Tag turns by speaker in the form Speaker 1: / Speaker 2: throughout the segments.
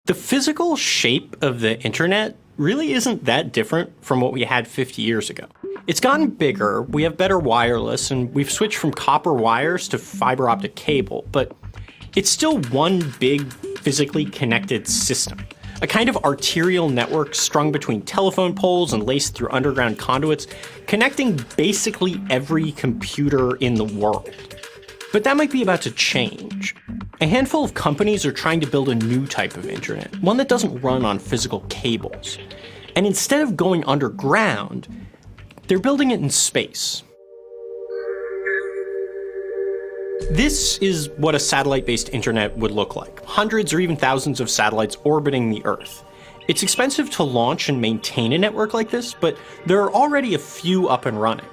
Speaker 1: The physical shape of the internet really isn't that different from what we had 50 years ago. It's gotten bigger, we have better wireless, and we've switched from copper wires to fiber optic cable, but it's still one big physically connected system. A kind of arterial network strung between telephone poles and laced through underground conduits, connecting basically every computer in the world. But that might be about to change. A handful of companies are trying to build a new type of internet, one that doesn't run on physical cables. And instead of going underground, they're building it in space. This is what a satellite-based internet would look like. Hundreds or even thousands of satellites orbiting the Earth. It's expensive to launch and maintain a network like this, but there are already a few up and running.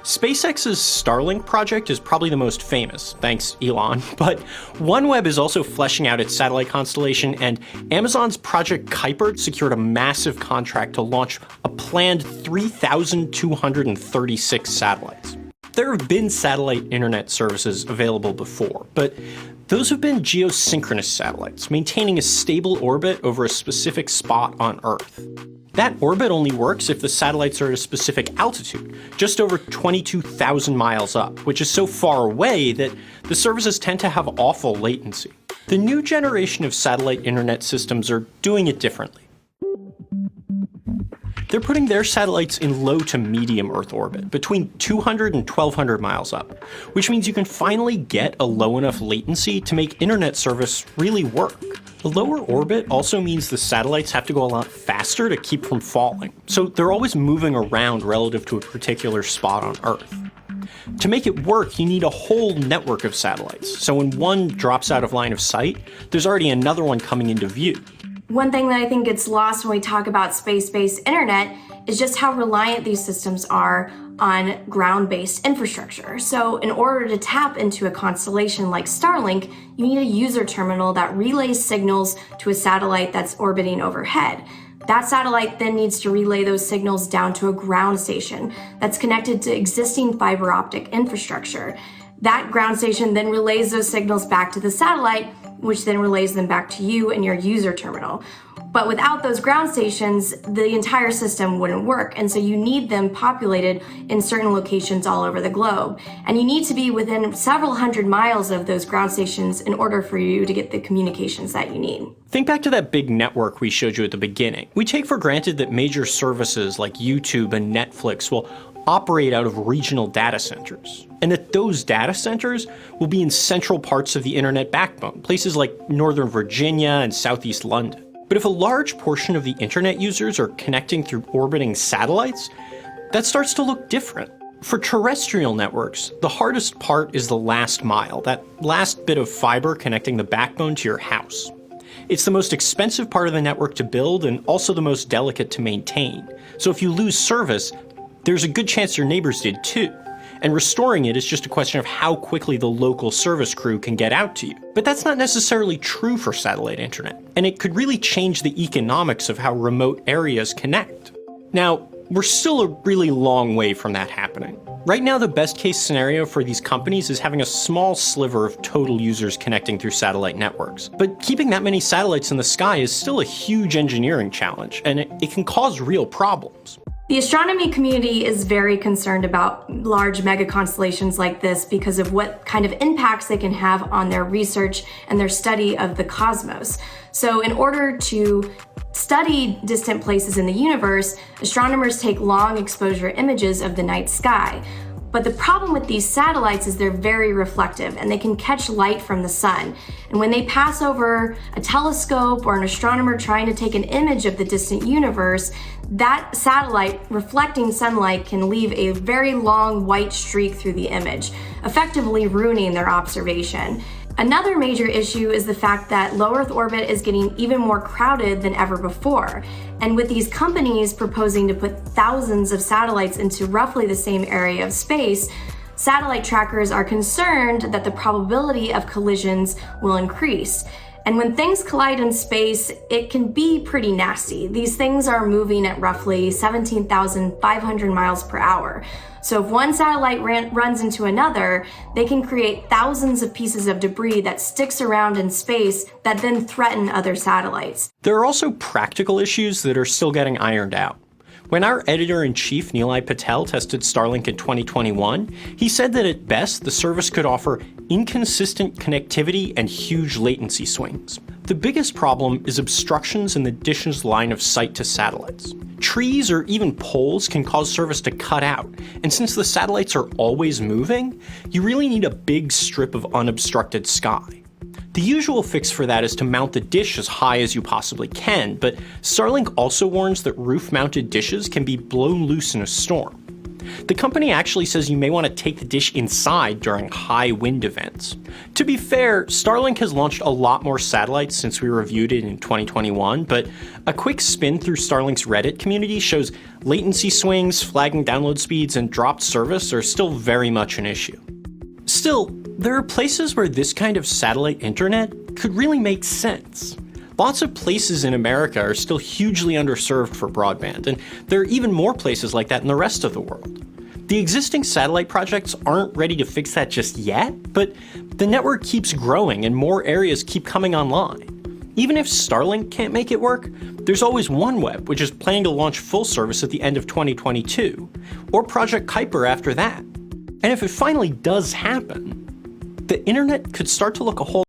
Speaker 1: SpaceX's Starlink project is probably the most famous, thanks Elon, but OneWeb is also fleshing out its satellite constellation, and Amazon's Project Kuiper secured a massive contract to launch a planned 3,236 satellites. There have been satellite internet services available before, but those have been geosynchronous satellites, maintaining a stable orbit over a specific spot on Earth. That orbit only works if the satellites are at a specific altitude, just over 22,000 miles up, which is so far away that the services tend to have awful latency. The new generation of satellite internet systems are doing it differently. They're putting their satellites in low to medium Earth orbit, between 200 and 1,200 miles up, which means you can finally get a low enough latency to make internet service really work. The lower orbit also means the satellites have to go a lot faster to keep from falling, so they're always moving around relative to a particular spot on Earth. To make it work, you need a whole network of satellites, so when one drops out of line of sight, there's already another one coming into view.
Speaker 2: One thing that I think gets lost when we talk about space-based internet is just how reliant these systems are on ground-based infrastructure. So in order to tap into a constellation like Starlink, you need a user terminal that relays signals to a satellite that's orbiting overhead. That satellite then needs to relay those signals down to a ground station that's connected to existing fiber optic infrastructure. That ground station then relays those signals back to the satellite, which then relays them back to you and your user terminal. But without those ground stations, the entire system wouldn't work. And so you need them populated in certain locations all over the globe. And you need to be within several hundred miles of those ground stations in order for you to get the communications that you need.
Speaker 1: Think back to that big network we showed you at the beginning. We take for granted that major services like YouTube and Netflix will operate out of regional data centers, and that those data centers will be in central parts of the internet backbone, places like Northern Virginia and Southeast London. But if a large portion of the internet users are connecting through orbiting satellites, that starts to look different. For terrestrial networks, the hardest part is the last mile, that last bit of fiber connecting the backbone to your house. It's the most expensive part of the network to build and also the most delicate to maintain. So if you lose service, there's a good chance your neighbors did too. And restoring it is just a question of how quickly the local service crew can get out to you. But that's not necessarily true for satellite internet, and it could really change the economics of how remote areas connect. Now, we're still a really long way from that happening. Right now, the best case scenario for these companies is having a small sliver of total users connecting through satellite networks. But keeping that many satellites in the sky is still a huge engineering challenge, and it can cause real problems.
Speaker 2: The astronomy community is very concerned about large mega constellations like this because of what kind of impacts they can have on their research and their study of the cosmos. So in order to study distant places in the universe, astronomers take long exposure images of the night sky. But the problem with these satellites is they're very reflective and they can catch light from the sun. And when they pass over a telescope or an astronomer trying to take an image of the distant universe, that satellite reflecting sunlight can leave a very long white streak through the image, effectively ruining their observation. Another major issue is the fact that low Earth orbit is getting even more crowded than ever before. And with these companies proposing to put thousands of satellites into roughly the same area of space, satellite trackers are concerned that the probability of collisions will increase. And when things collide in space, it can be pretty nasty. These things are moving at roughly 17,500 miles per hour. So if one satellite runs into another, they can create thousands of pieces of debris that sticks around in space that then threaten other satellites.
Speaker 1: There are also practical issues that are still getting ironed out. When our editor-in-chief, Nilay Patel, tested Starlink in 2021, he said that at best, the service could offer inconsistent connectivity and huge latency swings. The biggest problem is obstructions in the dish's line of sight to satellites. Trees or even poles can cause service to cut out, and since the satellites are always moving, you really need a big strip of unobstructed sky. The usual fix for that is to mount the dish as high as you possibly can, but Starlink also warns that roof-mounted dishes can be blown loose in a storm. The company actually says you may want to take the dish inside during high wind events. To be fair, Starlink has launched a lot more satellites since we reviewed it in 2021, but a quick spin through Starlink's Reddit community shows latency swings, flagging download speeds, and dropped service are still very much an issue. Still, there are places where this kind of satellite internet could really make sense. Lots of places in America are still hugely underserved for broadband, and there are even more places like that in the rest of the world. The existing satellite projects aren't ready to fix that just yet, but the network keeps growing and more areas keep coming online. Even if Starlink can't make it work, there's always OneWeb, which is planning to launch full service at the end of 2022, or Project Kuiper after that. And if it finally does happen, the internet could start to look a whole